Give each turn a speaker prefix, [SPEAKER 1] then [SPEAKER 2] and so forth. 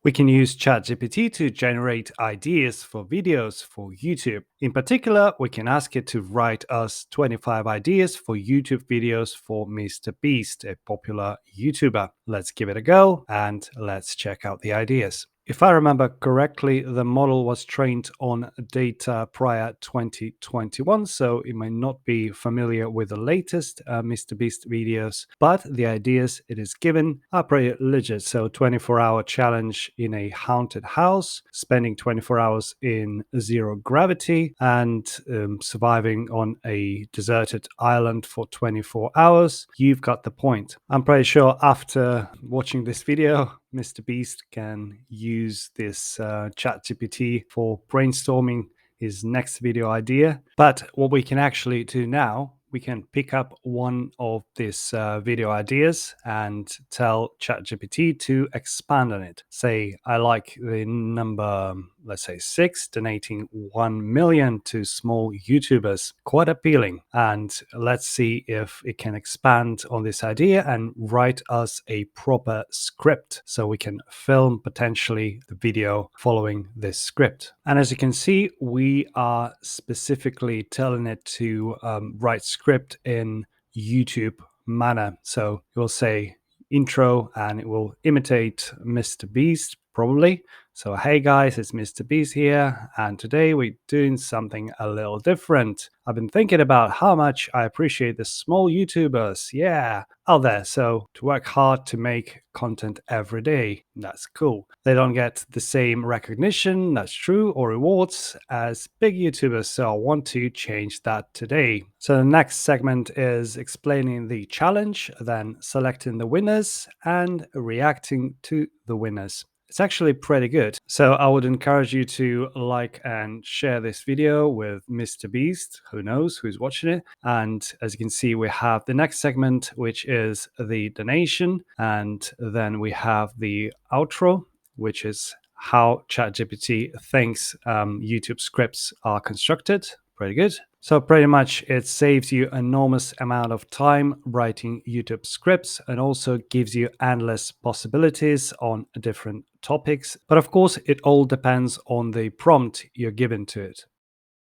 [SPEAKER 1] We can use ChatGPT to generate ideas for videos for YouTube. In particular, we can ask it to write us 25 ideas for YouTube videos for Mr. Beast, a popular YouTuber. Let's give it a go and let's check out the ideas. If I remember correctly, the model was trained on data prior 2021, so it may not be familiar with the latest Mr. Beast videos, but the ideas it is given are pretty legit. So 24-hour challenge in a haunted house, spending 24 hours in zero gravity, and surviving on a deserted island for 24 hours. You've got the point. I'm pretty sure after watching this video, Mr. Beast can use this ChatGPT for brainstorming his next video idea. But what we can actually do now, we can pick up one of these video ideas and tell ChatGPT to expand on it. Say, I like the number, let's say 6, donating 1 million to small YouTubers. Quite appealing. And let's see if it can expand on this idea and write us a proper script so we can film potentially the video following this script. And as you can see, we are specifically telling it to write script in YouTube manner. So you'll say intro and it will imitate Mr. Beast probably. So hey guys, it's Mr. Beast here, and today we're doing something a little different. I've been thinking about how much I appreciate the small YouTubers, out there. So to work hard to make content every day, that's cool. They don't get the same recognition, that's true, or rewards as big YouTubers, so I want to change that today. So the next segment is explaining the challenge, then selecting the winners and reacting to the winners. It's actually pretty good. So I would encourage you to like and share this video with Mr. Beast. Who knows who's watching it? And as you can see, we have the next segment, which is the donation. And then we have the outro, which is how ChatGPT thinks YouTube scripts are constructed. Pretty good. So pretty much it saves you enormous amount of time writing YouTube scripts and also gives you endless possibilities on different topics. But of course, it all depends on the prompt you're given to it.